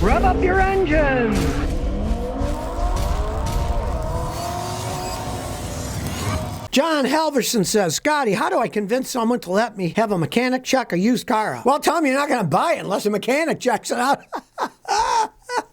Rev up your engines! John Halverson says, Scotty, how do I convince someone to let me have a mechanic check a used car out? Well, tell him you're not going to buy it unless a mechanic checks it out.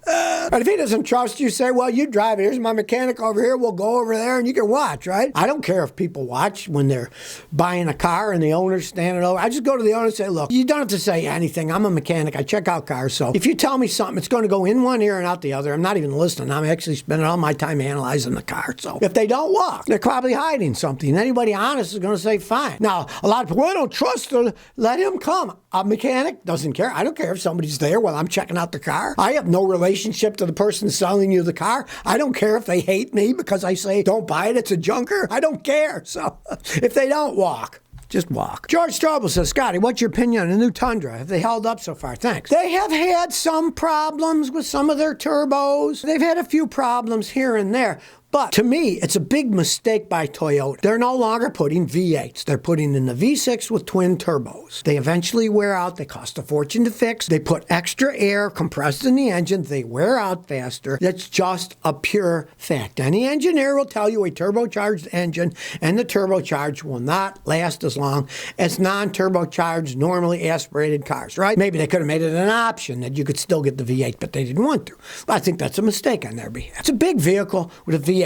But if he doesn't trust you, say, well, you drive it. Here's my mechanic over here. We'll go over there and you can watch, right? I don't care if people watch when they're buying a car and the owner's standing over. I just go to the owner and say, look, you don't have to say anything. I'm a mechanic. I check out cars. So if you tell me something, it's going to go in one ear and out the other. I'm not even listening. I'm actually spending all my time analyzing the car. So if they don't walk, they're probably hiding something. Anybody honest is going to say, fine. Now, a lot of people, I don't trust her. Let him come. A mechanic doesn't care. I don't care if somebody's there while I'm checking out the car. I have no relationship to the person selling you the car. I don't care if they hate me because I say, don't buy it, it's a junker. I don't care. So if they don't walk, just walk. George Strobel says, Scotty, what's your opinion on the new Tundra? Have they held up so far? Thanks. They have had some problems with some of their turbos. They've had a few problems here and there. But to me, it's a big mistake by Toyota. They're no longer putting V8s. They're putting in the V6 with twin turbos. They eventually wear out. They cost a fortune to fix. They put extra air compressed in the engine. They wear out faster. That's just a pure fact. Any engineer will tell you a turbocharged engine and the turbocharged will not last as long as non-turbocharged, normally aspirated cars, right? Maybe they could have made it an option that you could still get the V8, but they didn't want to. But I think that's a mistake on their behalf. It's a big vehicle with a V8.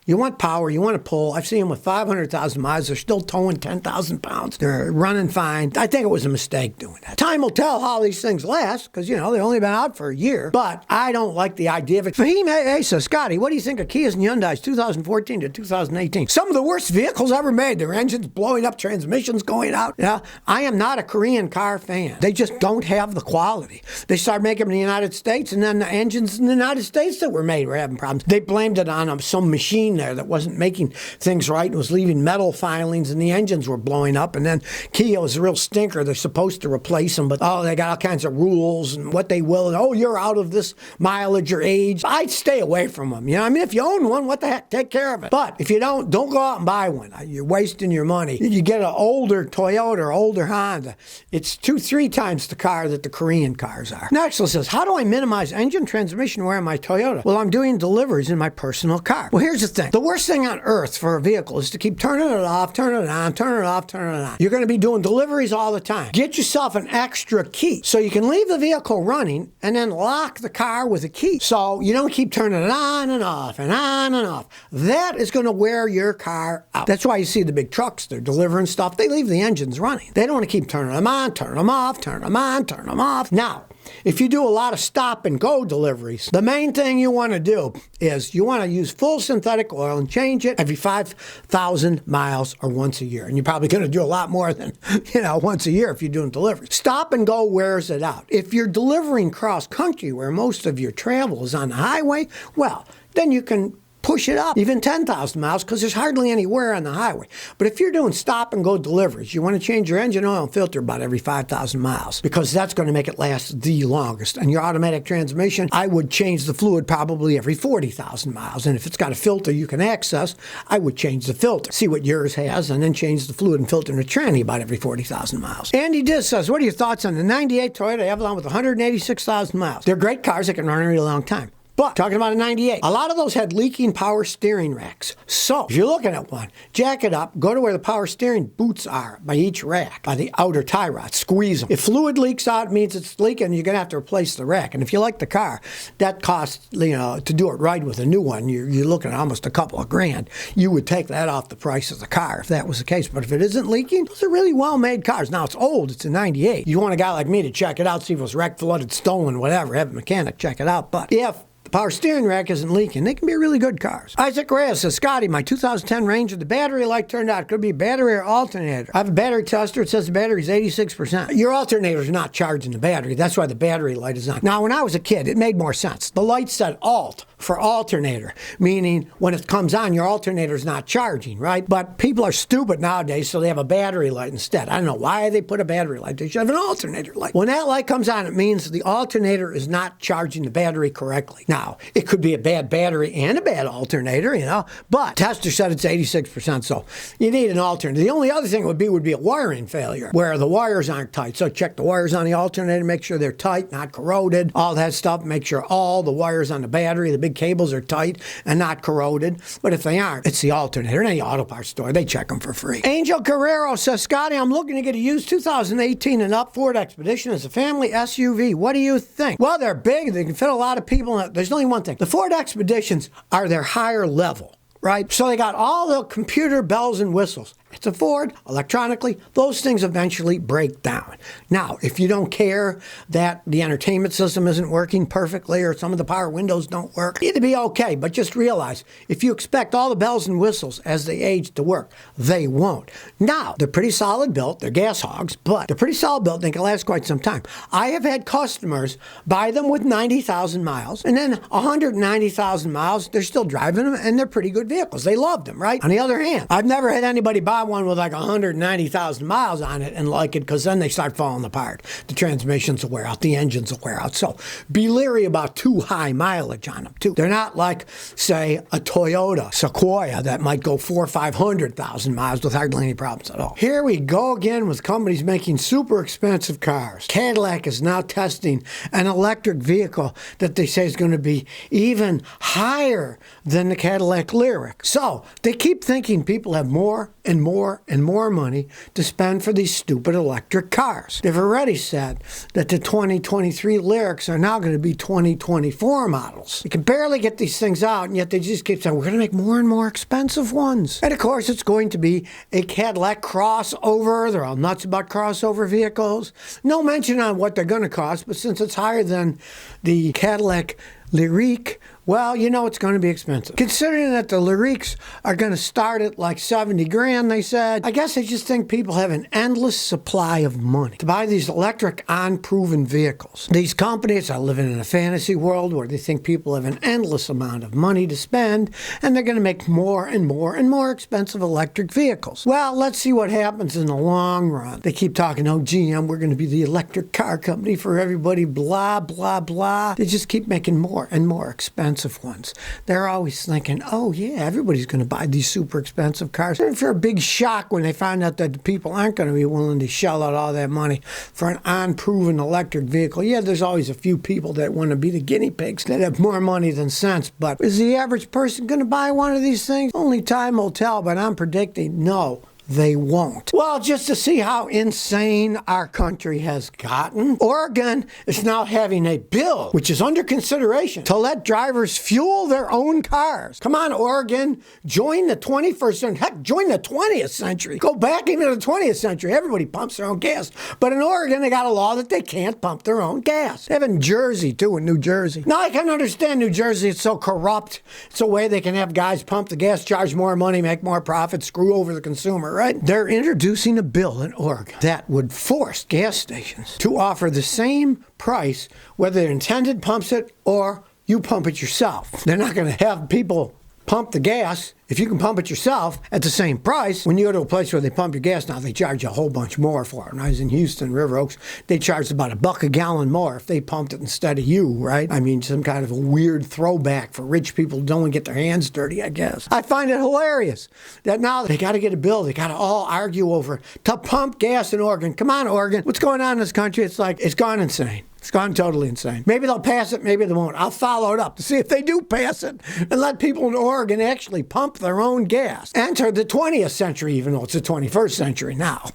You want power, you want to pull. I've seen them with 500,000 miles. They're still towing 10,000 pounds. They're running fine. I think it was a mistake doing that. Time will tell how these things last because, they've only been out for a year. But I don't like the idea of it. Fahim A. says, Scotty, what do you think of Kias and Hyundai's 2014 to 2018? Some of the worst vehicles ever made. Their engines blowing up, transmissions going out. I am not a Korean car fan. They just don't have the quality. They started making them in the United States, and then the engines in the United States that were made were having problems. They blamed it on some machine there that wasn't making things right and was leaving metal filings, and the engines were blowing up. And then Kia was a real stinker. They're supposed to replace them, but they got all kinds of rules and what they will. And you're out of this mileage or age. I'd stay away from them. If you own one, what the heck? Take care of it. But if you don't go out and buy one. You're wasting your money. You get an older Toyota or older Honda. It's 2-3 times the car that the Korean cars are. Next one says, how do I minimize engine transmission wear on my Toyota? Well, I'm doing deliveries in my personal car. Well, here's the thing. The worst thing on earth for a vehicle is to keep turning it off, turning it on, turning it off, turning it on. You're going to be doing deliveries all the time. Get yourself an extra key so you can leave the vehicle running and then lock the car with a key so you don't keep turning it on and off and on and off. That is going to wear your car out. That's why you see the big trucks, they're delivering stuff. They leave the engines running. They don't want to keep turning them on, turning them off, turning them on, turning them off. Now, if you do a lot of stop and go deliveries, the main thing you want to do is you want to use full synthetic oil and change it every 5,000 miles or once a year. And you're probably going to do a lot more than, once a year if you're doing deliveries. Stop and go wears it out. If you're delivering cross country where most of your travel is on the highway, well, then you can push it up even 10,000 miles because there's hardly any wear on the highway. But if you're doing stop and go deliveries, you want to change your engine oil and filter about every 5,000 miles because that's going to make it last the longest. And your automatic transmission, I would change the fluid probably every 40,000 miles. And if it's got a filter you can access, I would change the filter. See what yours has and then change the fluid and filter in a tranny about every 40,000 miles. Andy Diz says, what are your thoughts on the 98 Toyota Avalon with 186,000 miles? They're great cars that can run a really long time. But talking about a 98, a lot of those had leaking power steering racks. So if you're looking at one, jack it up, go to where the power steering boots are by each rack, by the outer tie rods, squeeze them. If fluid leaks out, it means it's leaking, you're going to have to replace the rack. And if you like the car, that costs, to do it right with a new one, you're looking at almost a couple of grand. You would take that off the price of the car if that was the case. But if it isn't leaking, those are really well-made cars. Now, it's old. It's a 98. You want a guy like me to check it out, see if it was wrecked, flooded, stolen, whatever. Have a mechanic check it out. But if power steering rack isn't leaking, they can be really good cars. Isaac Reyes says, Scotty, my 2010 Ranger, the battery light turned out. It could be a battery or alternator. I have a battery tester. It says the battery's 86%. Your alternator's not charging the battery. That's why the battery light is on. Now, when I was a kid, it made more sense. The light said alt for alternator, meaning when it comes on, your alternator's not charging, right? But people are stupid nowadays, so they have a battery light instead. I don't know why they put a battery light. They should have an alternator light. When that light comes on, it means the alternator is not charging the battery correctly. Now, it could be a bad battery and a bad alternator, but tester said it's 86%, so you need an alternator. The only other thing would be a wiring failure, where the wires aren't tight. So check the wires on the alternator, make sure they're tight, not corroded, all that stuff. Make sure all the wires on the battery, the big cables are tight and not corroded. But if they aren't, it's the alternator. In any auto parts store, they check them for free. Angel Guerrero says, Scotty, I'm looking to get a used 2018 and up Ford Expedition as a family SUV. What do you think? Well, they're big. They can fit a lot of people. There's only one thing. The Ford Expeditions are their higher level, right? So they got all the computer bells and whistles. It's a Ford, electronically, those things eventually break down. Now, if you don't care that the entertainment system isn't working perfectly or some of the power windows don't work, it'd be okay. But just realize, if you expect all the bells and whistles as they age to work, they won't. Now, they're pretty solid built. They're gas hogs, but they're pretty solid built. They can last quite some time. I have had customers buy them with 90,000 miles, and then 190,000 miles, they're still driving them, and they're pretty good vehicles. They love them, right? On the other hand, I've never had anybody buy one with like 190,000 miles on it and like it, because then they start falling apart. The transmissions will wear out, the engines will wear out. So be leery about too high mileage on them too. They're not like, say, a Toyota Sequoia that might go 400,000 or 500,000 miles with hardly any problems at all. Here we go again with companies making super expensive cars. Cadillac is now testing an electric vehicle that they say is going to be even higher than the Cadillac Lyriq. So they keep thinking people have more and more and more money to spend for these stupid electric cars. They've already said that the 2023 Lyriqs are now going to be 2024 models. You can barely get these things out, and yet they just keep saying, we're going to make more and more expensive ones. And of course, it's going to be a Cadillac crossover. They're all nuts about crossover vehicles. No mention on what they're going to cost, but since it's higher than the Cadillac Lyriq, well, it's going to be expensive. Considering that the Lyriqs are going to start at like 70 grand, they said, I guess they just think people have an endless supply of money to buy these electric, unproven vehicles. These companies are living in a fantasy world where they think people have an endless amount of money to spend, and they're going to make more and more and more expensive electric vehicles. Well, let's see what happens in the long run. They keep talking, GM, we're going to be the electric car company for everybody, blah, blah, blah. They just keep making more and more expensive ones. They're always thinking, oh yeah, everybody's going to buy these super expensive cars. And for a big shock when they find out that the people aren't going to be willing to shell out all that money for an unproven electric vehicle. Yeah, there's always a few people that want to be the guinea pigs that have more money than sense, but is the average person going to buy one of these things? Only time will tell, but I'm predicting no. They won't. Well, just to see how insane our country has gotten, Oregon is now having a bill, which is under consideration, to let drivers fuel their own cars. Come on, Oregon, join the 21st century. Heck, join the 20th century. Go back even to the 20th century. Everybody pumps their own gas. But in Oregon, they got a law that they can't pump their own gas. They have in Jersey, too, in New Jersey. Now, I can understand New Jersey. It's so corrupt. It's a way they can have guys pump the gas, charge more money, make more profit, screw over the consumer, right? They're introducing a bill in Oregon that would force gas stations to offer the same price whether the intended pumps it or you pump it yourself. They're not going to have people pump the gas if you can pump it yourself at the same price. When you go to a place where they pump your gas now, they charge you a whole bunch more for it. When I was in Houston, River Oaks, they charged about $1 a gallon more if they pumped it instead of you, right? I mean, some kind of a weird throwback for rich people who don't want to get their hands dirty, I guess. I find it hilarious that now they got to get a bill. They got to all argue over to pump gas in Oregon. Come on, Oregon. What's going on in this country? It's like, it's gone insane. It's gone totally insane. Maybe they'll pass it, maybe they won't. I'll follow it up to see if they do pass it and let people in Oregon actually pump their own gas. Enter the 20th century, even though it's the 21st century now.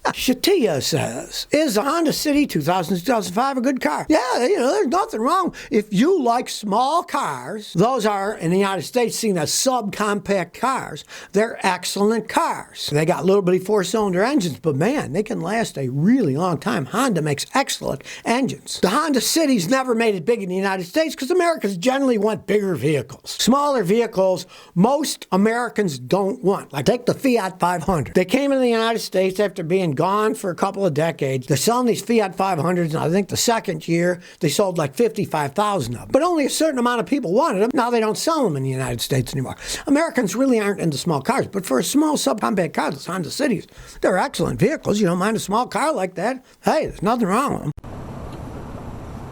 Shatia says, is the Honda City 2005 a good car? Yeah, there's nothing wrong. If you like small cars, those are, in the United States, seen as subcompact cars. They're excellent cars. They got little bitty four-cylinder engines, but man, they can last a really long time. Honda makes excellent engines. The Honda City's never made it big in the United States because Americans generally want bigger vehicles. Smaller vehicles, most Americans don't want. Like take the Fiat 500. They came in the United States after being gone for a couple of decades. They're selling these Fiat 500s, and I think the second year they sold like 55,000 of them. But only a certain amount of people wanted them. Now they don't sell them in the United States anymore. Americans really aren't into small cars, but for a small subcompact car, the Honda Cities, they're excellent vehicles. You don't mind a small car like that? Hey, there's nothing wrong with them.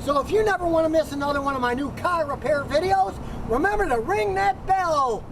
So if you never want to miss another one of my new car repair videos, remember to ring that bell.